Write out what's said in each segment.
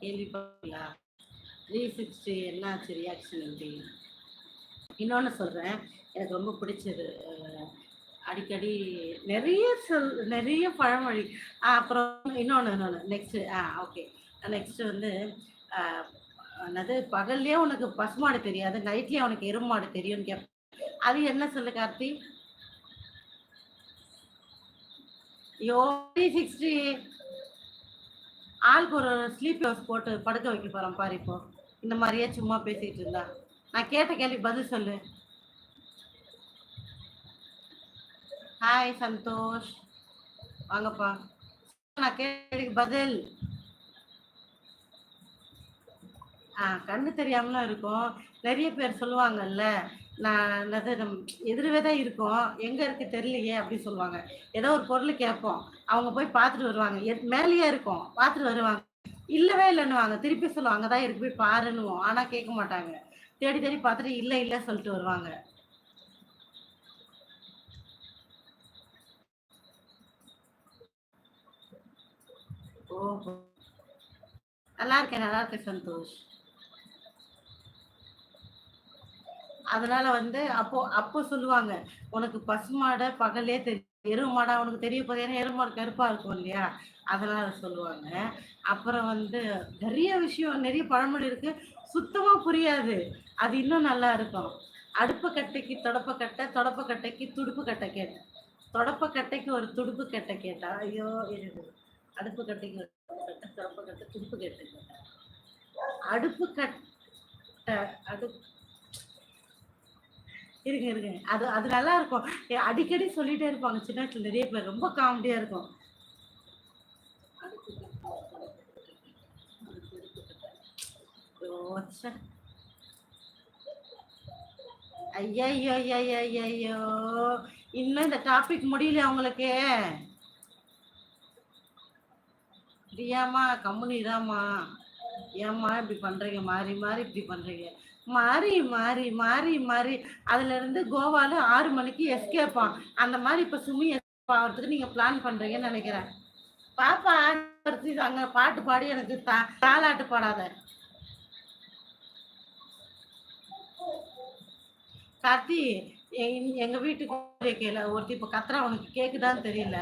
கேள்விப்பட்டீங்களா? 360 என்னாச்சு ரியாக்ஷன் எப்படி? இன்னொன்னு சொல்றேன். எனக்கு ரொம்ப பிடிச்சது. அடிக்கடி நெறைய பழமொழி. அப்புறம் இன்னொன்னு நெக்ஸ்ட்டு ஓகே. நெக்ஸ்ட்டு வந்து அ என்னது பகல்லேயே உனக்கு பசுமாடு தெரியாது, நைட்லயே உனக்கு எருமாடு தெரியும்னு கேட்பேன். அது என்ன சொல்லு கார்த்தி? ஐயோ! 360 ஆளுக்கு ஒரு ஸ்லீப் ஹவுஸ் போட்டு படுக்க வைக்க போறேன் பாரு இப்போ. இந்த மாரியே சும்மா பேசிட்டு இருந்தா. நான் கேட்ட கேள்விக்கு பதில் சொல்லு. ஹாய் சந்தோஷ். வாங்கப்பா. நான் கேட்டதுக்கு பதில். கண்ணு தெரியாமலாம் இருக்கும். நெறைய பேர் சொல்லுவாங்கல்ல, நான் என்னது எதிரவே தான் இருக்கோம். எங்க இருக்கு தெரியலையே அப்படின்னு சொல்லுவாங்க. ஏதோ ஒரு பொருள் கேட்போம். அவங்க போய் பார்த்துட்டு வருவாங்க. மேலேயே இருக்கும். பார்த்துட்டு வருவாங்க. இல்லவே இல்லன்னுவாங்க. திருப்பி சொல்லுவாங்க. அங்க தான் இருக்கு போய் பாருன்னுவோம். ஆனா கேட்க மாட்டாங்க. தேடி தேடி பார்த்துட்டு இல்ல இல்ல சொல்லிட்டு வருவாங்க. ஓஹோ! நல்லா இருக்கேன் சந்தோஷ். அதனால வந்து அப்போ சொல்லுவாங்க, "உனக்கு பசுமாட பகல்லே தெரியும். எரும மாடா உனக்கு தெரிய போது." ஏன்னா எரும மாடு கருப்பா இருக்கும் இல்லையா? அதனால சொல்லுவாங்க. அப்புறம் வந்து நெறைய விஷயம், நெறைய பழமொழி இருக்கு. சுத்தமா புரியாது. அது இன்னும் நல்லா இருக்கும். "அடுப்பு கட்டைக்கு தொடப்ப கட்ட, தொடப்ப கட்டைக்கு துடுப்பு கட்ட கேட்ட." தொடப்ப கட்டைக்கு ஒரு துடுப்பு கட்ட கேட்டா, ஐயோ! இரு. அடுப்பு கட்டைக்கு ஒரு துடுப்பு கட்ட, தொடப்ப கட்ட துடுப்பு கட்ட கேட்டா. அடுப்பு கட்ட அடு இருங்க. அது அது நல்லா இருக்கும். அடிக்கடி சொல்லிட்டே இருப்பாங்க சின்ன வயசுல நெறைய பேர். ரொம்ப காமெடியா இருக்கும். ஐயோ! ச்சே! ஐயய்யய்யய்யய்யோ! இன்னும் இந்த டாபிக் முடியலையா உங்களுக்கு? பிரியாம்மா கம்முனு இராம்மா. ஏம்மா இப்படி பண்றீங்க? மாறி மாறி இப்படி பண்றீங்க. மாறி அதுலருந்து கோவால 6 மணிக்கு எஸ்கேப்பாம். அந்த மாரி இப்ப சுமி எஸ்கேப் ஆவறதுக்கு நீங்க பிளான் பண்றீங்கன்னு நெனைக்கிறேன். பாப்பா அங்க பாட்டு பாடி எனக்கு தாலாட்டு பாடாத. கார்த்தி, எங்க வீட்டுக்கு கேள ஒருத்தி இப்ப கத்துறா, உனக்கு கேக்குதான்னு தெரியல.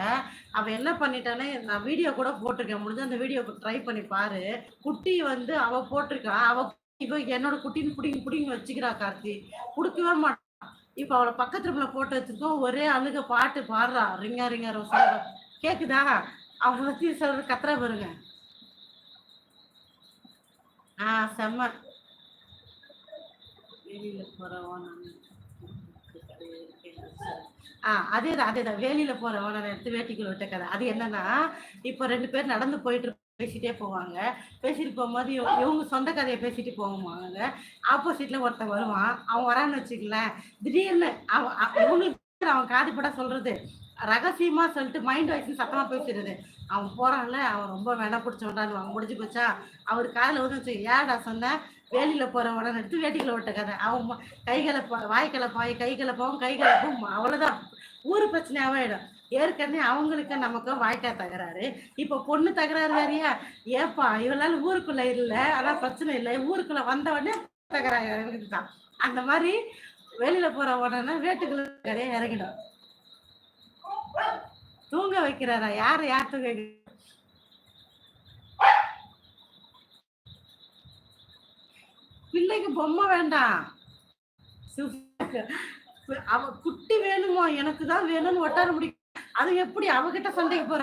அவ என்ன பண்ணிட்டான்னா, நான் வீடியோ கூட போட்டிருக்கேன். முடிஞ்சா அந்த வீடியோ ட்ரை பண்ணி பாரு. குட்டி வந்து அவ போட்டிருக்கா. இவ என்னோட குட்டின்னு புடிங்கி புடிங்கி வச்சுக்கிறா கார்த்தி. குடுக்கவே மாட்டா. இப்ப அவள பக்கத்து ரூம்ல போட்டு வச்சிருக்கோம். ஒரே அழுக பாட்டு பாடுறா. ரிங்கா ரிங்கா ரோசா. கேக்குதா? அவ பத்தி சொல்ற கத்துறா பாருங்க. செம்ம. வெளியில போறவன் அதேதான். வேலியில போறவன எடுத்து வேட்டிக்குள்ள விட்ட கதை. அது என்னன்னா, இப்ப 2 பேர் நடந்து போயிட்டு பேசிட்டே போவாங்க. பேசிட்டு போகும்போது இவங்க சொந்த கதைய பேசிட்டு போவாங்க. ஆப்போசிட்ல ஒருத்தன் வருவான். அவன் வரான்னு வச்சுக்கங்களேன், திடீர்னு இவங்களுக்கு அவன் காதுபட சொல்றது. ரகசியமா சொல்லிட்டு மைண்ட் வாய்ஸ்ன்னு சத்தமா பேசிடுறது. அவன் போறான்ல, அவன் ரொம்ப வென பிடிச்சவன்டான்னு முடிஞ்சு போச்சா? அவரு காதுல வந்து ஏன்டா சொன்ன? வேலியில போறவன எடுத்து வேட்டிக்குள்ள விட்ட கதை. அவன் வாய்க்கலப்பாய் கைகலப்பாவும் கைகலப்பும் அவ்வளவுதான். ஊரு பிரச்சனையாவே ஆயிடும். ஏற்கனவே நமக்கு நமக்கும் வாய்க்கா தகராறு. இப்ப பொண்ணு தகராறு வேறயா? ஏப்பா இவளால ஊருக்குள்ள இல்ல, ஆனா பிரச்சனை இல்லை. ஊருக்குள்ள வந்த உடனே தகராறு தான். அந்த மாதிரி வெளியில போற உடனே வேட்டுக்குள்ள கதையா இறங்கிடும். தூங்க வைக்கிறாரா? யார் தூங்க பிள்ளைக்கு பொம்மை வேண்டாம். அவ குட்டி வேணுமா? எனக்கு தான் வேணும்னு ஒட்டார முடியும். அது எப்படி அவகிட்ட சண்டைக்கு போற?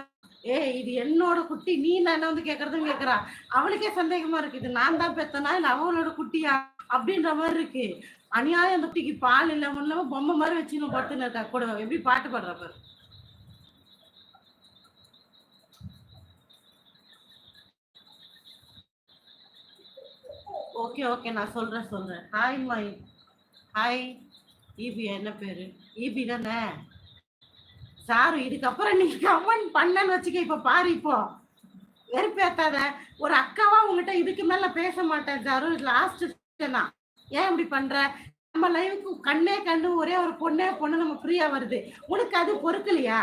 இது என்னோட குட்டி, நீ என்ன வந்து கேக்குறதுன்னு கேக்குறா. அவளுக்கே சந்தேகமா இருக்கு. இது நான் தான் பெத்தனா இல்ல அவளோட குட்டியா அப்படின்ற மாதிரி இருக்கு. அநியாயம். அந்த குட்டிக்கு பால் இல்லாம பொம்மை மாதிரி வச்சு படுத்துன்னு இருக்கா கூட. எப்படி பாட்டு பாடுற பாரு. ஓகே நான் சொல்றேன். Hi my hi. ஈபி என்ன பேரு? ஈபி தானே? சாரு இதுக்கப்புறம் நீ கமெண்ட் பண்ணன்னு வச்சுக்க. இப்ப பாரு, இப்போ வெறுப்பேத்தாத. ஒரு அக்காவா உங்ககிட்ட இதுக்கு மேல பேச மாட்டேன் சாரு. லாஸ்ட் தான். ஏன் இப்படி பண்ற? நம்ம லைவுக்கு கண்ணு ஒரே ஒரு பொண்ணு நம்ம ஃப்ரீயா வருது. உனக்கு அது பொறுக்கலையா?